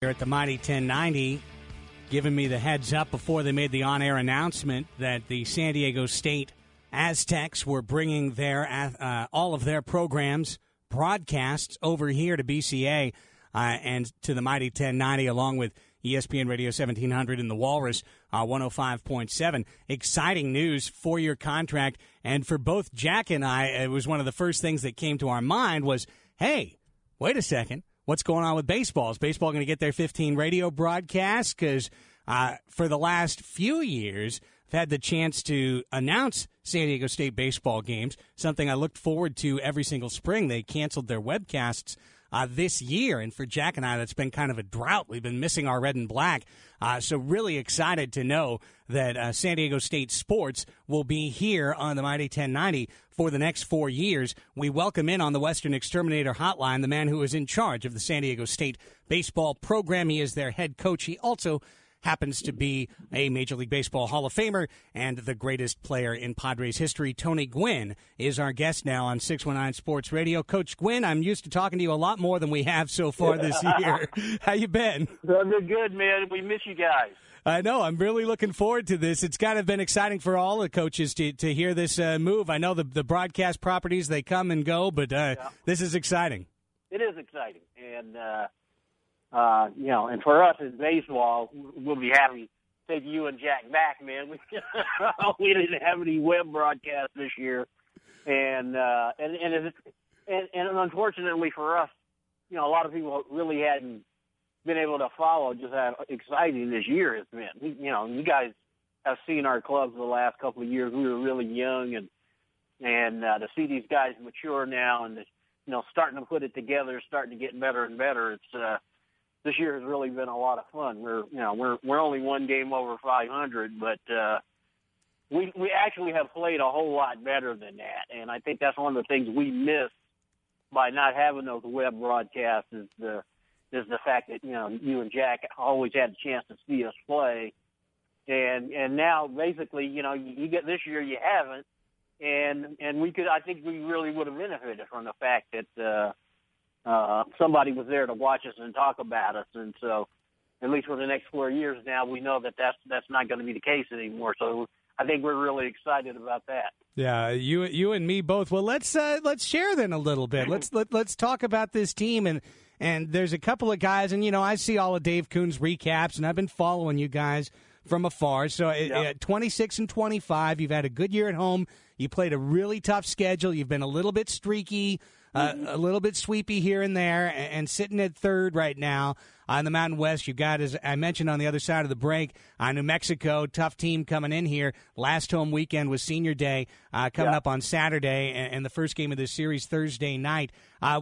Here at the Mighty 1090, giving me the heads up before they made the on-air announcement that the San Diego State Aztecs were bringing all of their programs, broadcasts over here to BCA and to the Mighty 1090, along with ESPN Radio 1700 and the Walrus 105.7. Exciting news, 4-year contract. And for both Jack and I, it was one of the first things that came to our mind was, hey, wait a second. What's going on with baseball? Is baseball going to get their 15 radio broadcasts? Because for the last few years, I've had the chance to announce San Diego State baseball games, something I looked forward to every single spring. They canceled their webcasts this year, and for Jack and I, that's been kind of a drought. We've been missing our red and black, so really excited to know that San Diego State sports will be here on the Mighty 1090 for the next 4 years. We welcome in on the Western Exterminator Hotline the man who is in charge of the San Diego State baseball program. He is their head coach. He also happens to be a Major League Baseball Hall of Famer and the greatest player in Padres history. Tony Gwynn is our guest now on 619 Sports Radio. Coach Gwynn, I'm used to talking to you a lot more than we have so far this year. How you been? I've been good, man. We miss you guys. I know. I'm really looking forward to this. It's kind of been exciting for all the coaches to hear this move. I know the broadcast properties, they come and go, but This is exciting. It is exciting. And, and for us in baseball, we'll be happy to take you and Jack back, man. We didn't have any web broadcasts this year. And unfortunately for us, a lot of people really hadn't been able to follow just how exciting this year has been. You guys have seen our clubs the last couple of years. We were really young, and to see these guys mature now and starting to put it together, starting to get better and better. It's this year has really been a lot of fun. We're only one game over 500, but we actually have played a whole lot better than that, and I think that's one of the things we missed by not having those web broadcasts is the fact that you and Jack always had a chance to see us play, and now basically you get this year you haven't, and I think we really would have benefited from the fact that somebody was there to watch us and talk about us, and so at least for the next 4 years now we know that's not going to be the case anymore. So I think we're really excited about that. Yeah, you and me both. Well, let's share then a little bit. Let's talk about this team and there's a couple of guys, and I see all of Dave Kuhn's recaps, and I've been following you guys from afar. So at 26-25, you've had a good year at home. You played a really tough schedule. You've been a little bit streaky, a little bit sweepy here and there, and sitting at third right now on the Mountain West. You've got, as I mentioned on the other side of the break, New Mexico, tough team coming in here. Last home weekend was Senior Day coming up on Saturday, and the first game of this series Thursday night.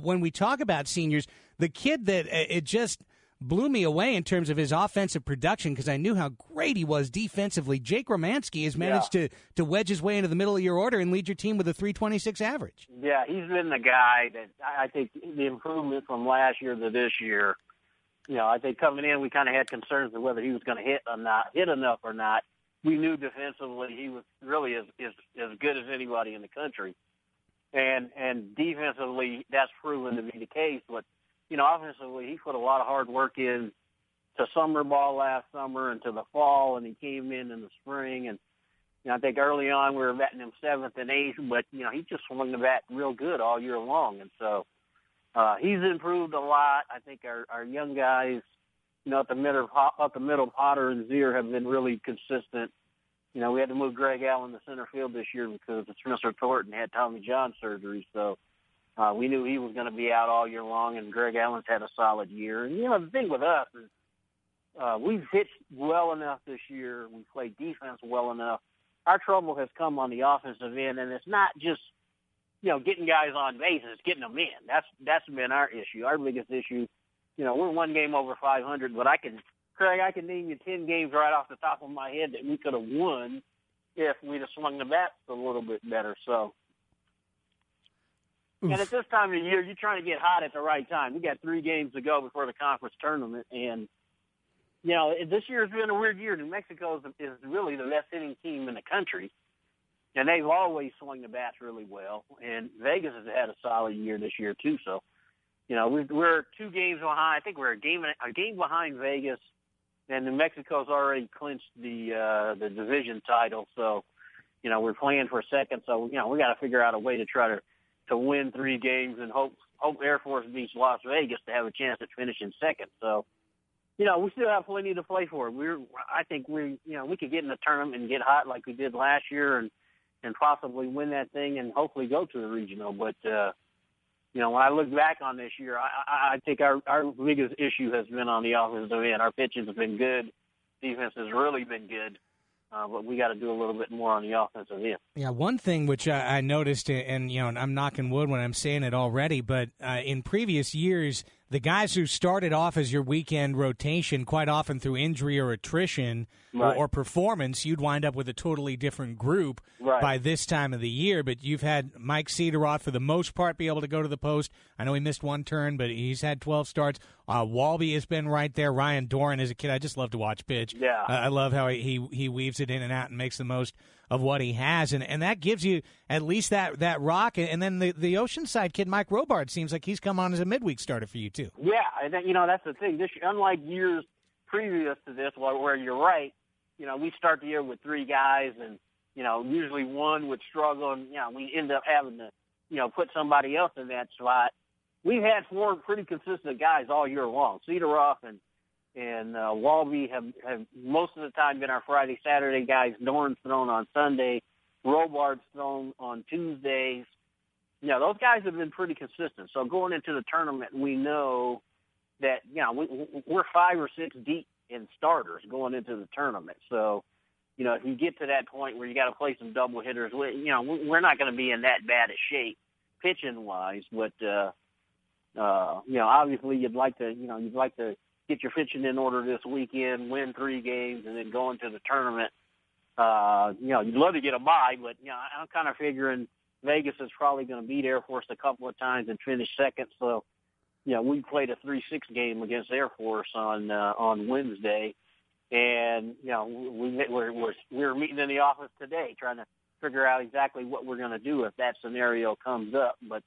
When we talk about seniors, the kid that it just blew me away in terms of his offensive production because I knew how great he was defensively. Jake Romanski has managed to wedge his way into the middle of your order and lead your team with a 326 average. Yeah, he's been the guy that I think the improvement from last year to this year, I think coming in we kind of had concerns of whether he was going to hit enough or not. We knew defensively he was really as good as anybody in the country. And defensively that's proven to be the case, but offensively, he put a lot of hard work in to summer ball last summer and to the fall, and he came in the spring. And I think early on we were batting him 7th and 8th, but he just swung the bat real good all year long. And so he's improved a lot. I think our young guys, up the middle, Potter and Zier have been really consistent. We had to move Greg Allen to center field this year because Spencer Thornton had Tommy John surgery, so. We knew he was going to be out all year long, and Greg Allen's had a solid year. And, the thing with us is we've pitched well enough this year. We played defense well enough. Our trouble has come on the offensive end, and it's not just, getting guys on base. It's getting them in. That's been our issue. Our biggest issue, we're one game over 500, but I can name you 10 games right off the top of my head that we could have won if we'd have swung the bats a little bit better. So. Oof. And at this time of the year, you're trying to get hot at the right time. We got 3 games to go before the conference tournament, and this year has been a weird year. New Mexico is really the best hitting team in the country, and they've always swung the bats really well. And Vegas has had a solid year this year too. So we're 2 games behind. I think we're a game behind Vegas, and New Mexico's already clinched the division title. So, we're playing for second. So, we got to figure out a way to try to win 3 games and hope Air Force beats Las Vegas to have a chance at finishing second. So, we still have plenty to play for. I think we could get in the tournament and get hot like we did last year and possibly win that thing and hopefully go to the regional. But, when I look back on this year, I think our biggest issue has been on the offensive end. Our pitching has been good. Defense has really been good. But we got to do a little bit more on the offensive end. Yeah, one thing which I noticed, and I'm knocking wood when I'm saying it already, but in previous years, the guys who started off as your weekend rotation, quite often through injury or attrition or performance, you'd wind up with a totally different group by this time of the year. But you've had Mike Cederoth, for the most part, be able to go to the post. I know he missed one turn, but he's had 12 starts. Walby has been right there. Ryan Doran is a kid I just love to watch pitch. Yeah. I love how he weaves it in and out and makes the most of what he has, and that gives you at least that rock. And then the Oceanside kid, Mike Robard, seems like he's come on as a midweek starter for you too. Yeah, and that's the thing. This, unlike years previous to this, where you're right, we start the year with 3 guys, and usually one would struggle, and we end up having to put somebody else in that slot. We've had 4 pretty consistent guys all year long. Cederoth and Walby have most of the time been our Friday, Saturday guys. Dorn's thrown on Sunday. Robard's thrown on Tuesdays. Those guys have been pretty consistent. So going into the tournament, we know that, we're 5 or 6 deep in starters going into the tournament. So, if you get to that point where you got to play some double hitters, we're not going to be in that bad a shape pitching-wise. But, obviously you'd like to get your pitching in order this weekend, win 3 games, and then go into the tournament. You'd love to get a bye, but, I'm kind of figuring Vegas is probably going to beat Air Force a couple of times and finish second. So, we played a 3-6 game against Air Force on Wednesday. And, we're meeting in the office today trying to figure out exactly what we're going to do if that scenario comes up. But,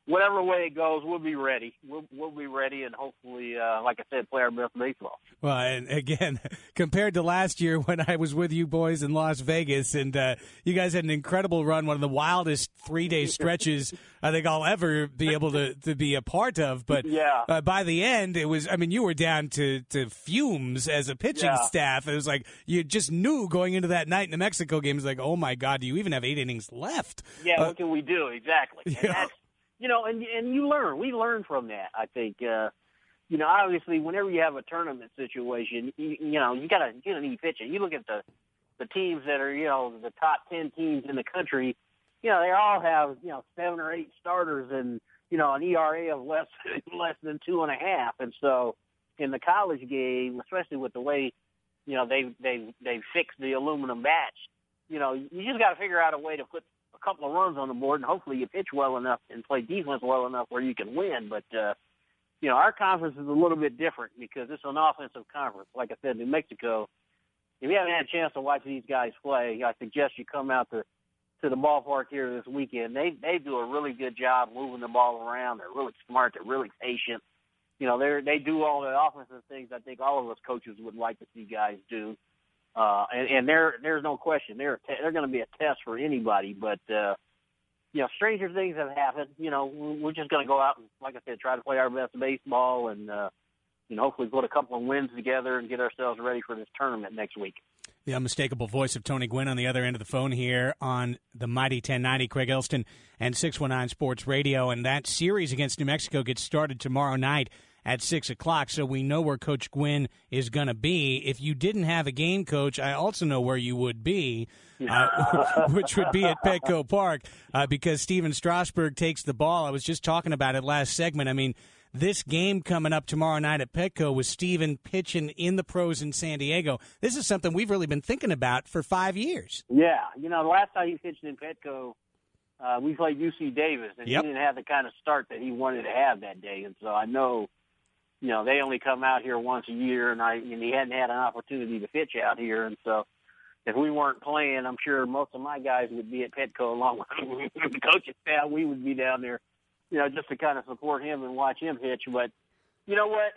whatever way it goes, we'll be ready. We'll be ready, and hopefully, like I said, play our best baseball. Well, and again, compared to last year when I was with you boys in Las Vegas, and you guys had an incredible run, one of the wildest 3-day stretches I think I'll ever be able to be a part of. But by the end, it was, you were down to fumes as a pitching staff. It was like you just knew going into that night in the Mexico game, it was like, oh, my God, do you even have 8 innings left? Yeah, what can we do? Exactly. And that's, and you learn. We learn from that, I think. Obviously, whenever you have a tournament situation, you got to need pitching. You look at the teams that are, the top 10 teams in the country, they all have, 7 or 8 starters and, an ERA of less than 2.5. And so in the college game, especially with the way, they've fixed the aluminum bats, you just got to figure out a way to put a couple of runs on the board, and hopefully you pitch well enough and play defense well enough where you can win. But, our conference is a little bit different because it's an offensive conference. Like I said, New Mexico, if you haven't had a chance to watch these guys play, I suggest you come out to the ballpark here this weekend. They do a really good job moving the ball around. They're really smart. They're really patient. They do all the offensive things I think all of us coaches would like to see guys do. And there's no question they're going to be a test for anybody. But stranger things have happened. We're just going to go out and, like I said, try to play our best baseball and hopefully put a couple of wins together and get ourselves ready for this tournament next week. The unmistakable voice of Tony Gwynn on the other end of the phone here on the mighty 1090, Craig Elston and 619 Sports Radio. And that series against New Mexico gets started tomorrow night at 6 o'clock, so we know where Coach Gwynn is going to be. If you didn't have a game, Coach, I also know where you would be, which would be at Petco Park, because Steven Strasburg takes the ball. I was just talking about it last segment. This game coming up tomorrow night at Petco with Steven pitching in the pros in San Diego, this is something we've really been thinking about for 5 years. Yeah, the last time he pitched in Petco, we played UC Davis, and he didn't have the kind of start that he wanted to have that day. And so I know, they only come out here once a year, and he hadn't had an opportunity to pitch out here. And so if we weren't playing, I'm sure most of my guys would be at Petco along with the coaching staff. We would be down there, just to kind of support him and watch him pitch. But you know what?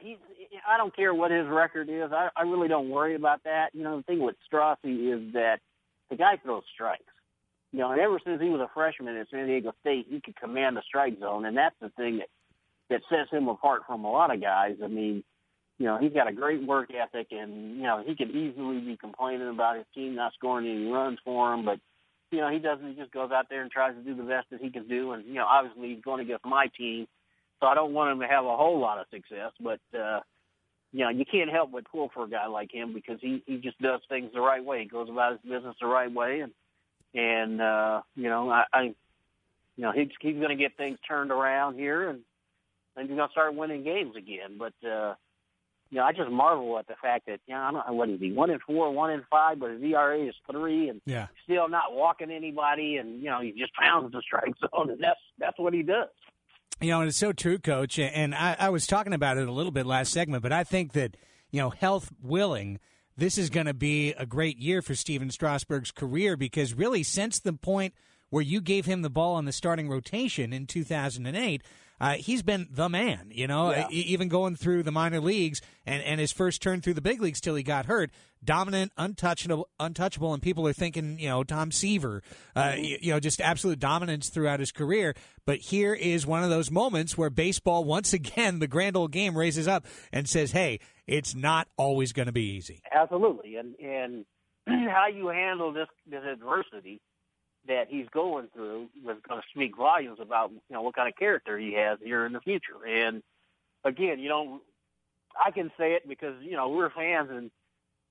I don't care what his record is. I really don't worry about that. The thing with Strassi is that the guy throws strikes. And ever since he was a freshman at San Diego State, he could command the strike zone, and that's the thing that sets him apart from a lot of guys. I mean, he's got a great work ethic, and, he could easily be complaining about his team not scoring any runs for him, but, he doesn't. He just goes out there and tries to do the best that he can do, and, obviously he's going against my team, so I don't want him to have a whole lot of success, but, you can't help but pull for a guy like him because he just does things the right way. He goes about his business the right way, and he's going to get things turned around here, and he's going to start winning games again. But I just marvel at the fact that I don't know what is he 1-4, 1-5, but his ERA is 3, and still not walking anybody, and he just pounds the strike zone, and that's what he does. And it's so true, Coach. And I was talking about it a little bit last segment, but I think that health willing, this is going to be a great year for Steven Strasburg's career because really since the point where you gave him the ball in the starting rotation in 2008, he's been the man, even going through the minor leagues and his first turn through the big leagues till he got hurt. Dominant, untouchable, and people are thinking, Tom Seaver, just absolute dominance throughout his career. But here is one of those moments where baseball, once again, the grand old game raises up and says, hey, it's not always going to be easy. Absolutely. And how you handle this adversity that he's going through is going to speak volumes about, what kind of character he has here in the future. And again, I can say it because, we're fans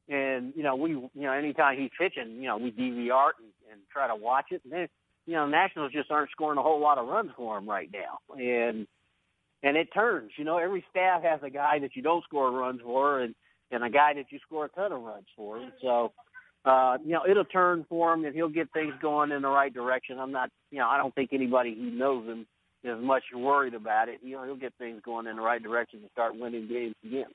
and we, anytime he's pitching, we DVR it and try to watch it. And then, Nationals just aren't scoring a whole lot of runs for him right now. And it turns, every staff has a guy that you don't score runs for and a guy that you score a ton of runs for. And so, it'll turn for him and he'll get things going in the right direction. I'm not, I don't think anybody who knows him is much worried about it. He'll get things going in the right direction and start winning games again.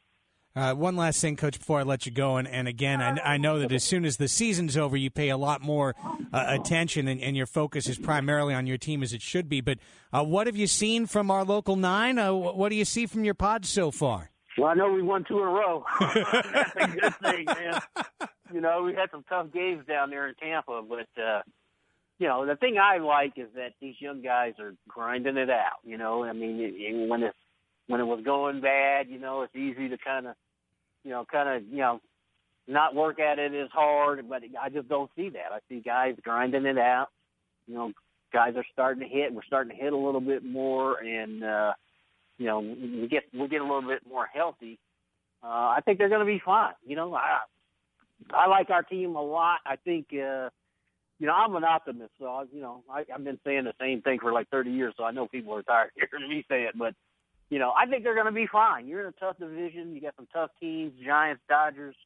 One last thing, Coach, before I let you go, and again, I know that as soon as the season's over, you pay a lot more attention, and your focus is primarily on your team as it should be. But what have you seen from our local 9? What do you see from your pods so far? Well, I know we won 2 in a row. That's a good thing, man. We had some tough games down there in Tampa, but, the thing I like is that these young guys are grinding it out, I mean, when it was going bad, it's easy to kind of not work at it as hard, but I just don't see that. I see guys grinding it out. Guys are starting to hit. We're starting to hit a little bit more, and we get a little bit more healthy. I think they're going to be fine. I like our team a lot. I think I'm an optimist, so I've been saying the same thing for like 30 years, so I know people are tired of hearing me say it, but. I think they're going to be fine. You're in a tough division. You got some tough teams, Giants, Dodgers.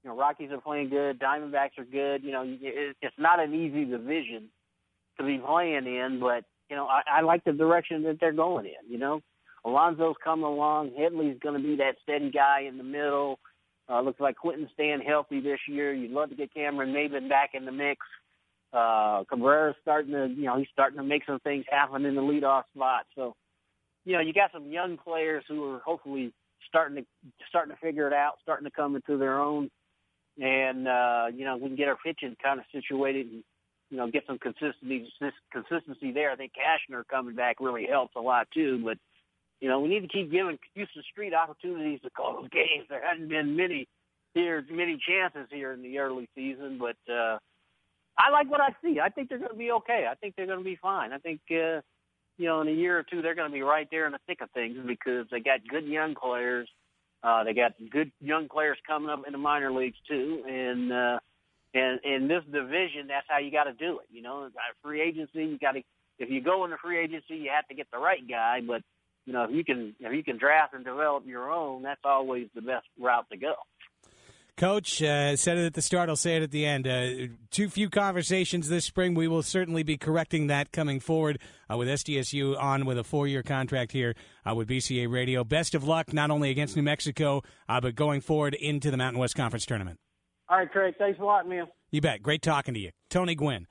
Rockies are playing good. Diamondbacks are good. It's not an easy division to be playing in, but, I like the direction that they're going in, Alonso's coming along. Headley's going to be that steady guy in the middle. Looks like Quentin's staying healthy this year. You'd love to get Cameron Maben back in the mix. Cabrera's starting to, he's starting to make some things happen in the leadoff spot. So, you got some young players who are hopefully starting to figure it out, starting to come into their own, and we can get our pitching kind of situated and get some consistency there. I think Cashner coming back really helps a lot too. But we need to keep giving Houston Street opportunities to call those games. There hadn't been many chances here in the early season, but I like what I see. I think they're going to be okay. I think they're going to be fine. I think. In a year or two, they're going to be right there in the thick of things because they got good young players. They got good young players coming up in the minor leagues too. And in this division, that's how you got to do it. Free agency, if you go into free agency, you have to get the right guy. But if you can draft and develop your own, that's always the best route to go. Coach, said it at the start, I'll say it at the end. Too few conversations this spring. We will certainly be correcting that coming forward with Sdsu on with a 4-year contract here with BCA Radio. Best of luck, not only against New Mexico, but going forward into the Mountain West Conference Tournament. All right, Craig. Thanks a lot, man. You bet. Great talking to you. Tony Gwynn.